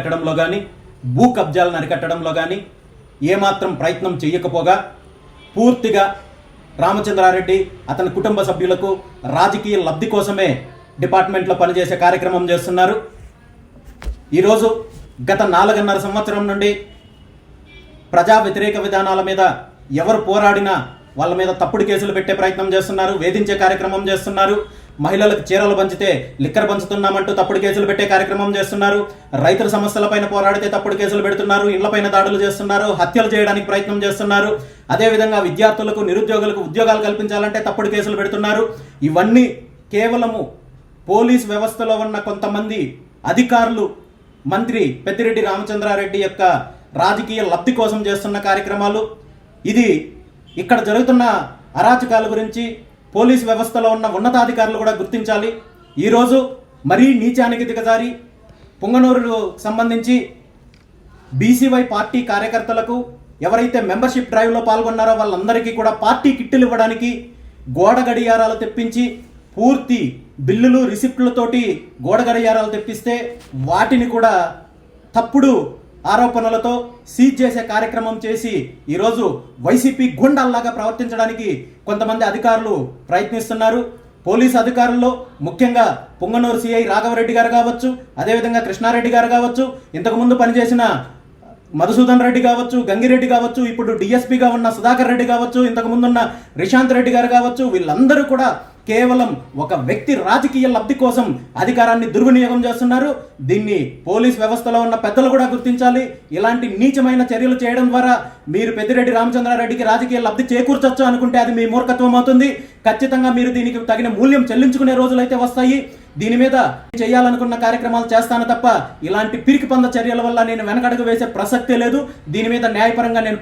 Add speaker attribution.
Speaker 1: అరికట్టడంలో కానీ భూ కబ్జాలను అరికట్టడంలో కానీ ఏమాత్రం ప్రయత్నం చేయకపోగా పూర్తిగా రామచంద్రారెడ్డి అతని కుటుంబ సభ్యులకు రాజకీయ లబ్ధి కోసమే డిపార్ట్మెంట్లో పనిచేసే కార్యక్రమం చేస్తున్నారు. ఈరోజు గత 4.5 సంవత్సరం నుండి ప్రజా వ్యతిరేక విధానాల మీద ఎవరు పోరాడినా వాళ్ళ మీద తప్పుడు కేసులు పెట్టే ప్రయత్నం చేస్తున్నారు, వేధించే కార్యక్రమం చేస్తున్నారు. మహిళలకు చీరలు పంచితే లిక్కర్ పంచుతున్నామంటూ తప్పుడు కేసులు పెట్టే కార్యక్రమం చేస్తున్నారు. రైతుల సమస్యలపైన పోరాడితే తప్పుడు కేసులు పెడుతున్నారు, ఇళ్లపైన దాడులు చేస్తున్నారు, హత్యలు చేయడానికి ప్రయత్నం చేస్తున్నారు. అదేవిధంగా విద్యార్థులకు నిరుద్యోగులకు ఉద్యోగాలు కల్పించాలంటే తప్పుడు కేసులు పెడుతున్నారు. ఇవన్నీ కేవలము పోలీస్ వ్యవస్థలో ఉన్న కొంతమంది అధికారులు, మంత్రి పెద్దిరెడ్డి రామచంద్రారెడ్డి యొక్క రాజకీయ లబ్ధి కోసం చేస్తున్న కార్యక్రమాలు. ఇది ఇక్కడ జరుగుతున్న అరాచకాల గురించి పోలీస్ వ్యవస్థలో ఉన్న ఉన్నతాధికారులు కూడా గుర్తించాలి. ఈరోజు మరీ నీచానికి దిగజారి పుంగనూరు సంబంధించి బీసీవై పార్టీ కార్యకర్తలకు ఎవరైతే మెంబర్షిప్ డ్రైవ్లో పాల్గొన్నారో వాళ్ళందరికీ కూడా పార్టీ కిట్టులు ఇవ్వడానికి గోడ గడియారాలు తెప్పించి పూర్తి బిల్లులు రిసిప్ట్లతోటి గోడ గడియారాలు తెప్పిస్తే వాటిని కూడా తప్పుడు ఆరోపణలతో సీజ్ చేసే కార్యక్రమం చేసి ఈరోజు వైసీపీ గుండాల్లాగా ప్రవర్తించడానికి కొంతమంది అధికారులు ప్రయత్నిస్తున్నారు. పోలీసు అధికారుల్లో ముఖ్యంగా పుంగనూరు సిఐ రాఘవరెడ్డి గారు కావచ్చు, అదేవిధంగా కృష్ణారెడ్డి గారు కావచ్చు, ఇంతకుముందు పనిచేసిన మధుసూదన్ రెడ్డి కావచ్చు, గంగిరెడ్డి కావచ్చు, ఇప్పుడు డిఎస్పీగా ఉన్న సుధాకర్ రెడ్డి కావచ్చు, ఇంతకుముందున్న రిషాంత్ రెడ్డి గారు కావచ్చు, వీళ్ళందరూ కూడా కేవలం ఒక వ్యక్తి రాజకీయ లబ్ధి కోసం అధికారాన్ని దుర్వినియోగం చేస్తున్నారు. దీన్ని పోలీస్ వ్యవస్థలో ఉన్న పెద్దలు కూడా గుర్తించాలి. ఇలాంటి నీచమైన చర్యలు చేయడం ద్వారా మీరు పెద్దిరెడ్డి రామచంద్రారెడ్డికి రాజకీయ లబ్ధి చేకూర్చొచ్చు అనుకుంటే అది మీ మూర్ఖత్వం అవుతుంది. ఖచ్చితంగా మీరు దీనికి తగిన మూల్యం చెల్లించుకునే రోజులైతే వస్తాయి. దీని మీద చేయాలనుకున్న కార్యక్రమాలు చేస్తాను తప్ప ఇలాంటి పిరికి పంద చర్యల వల్ల నేను వెనకడుగు వేసే ప్రసక్తే లేదు. దీని మీద న్యాయపరంగా నేను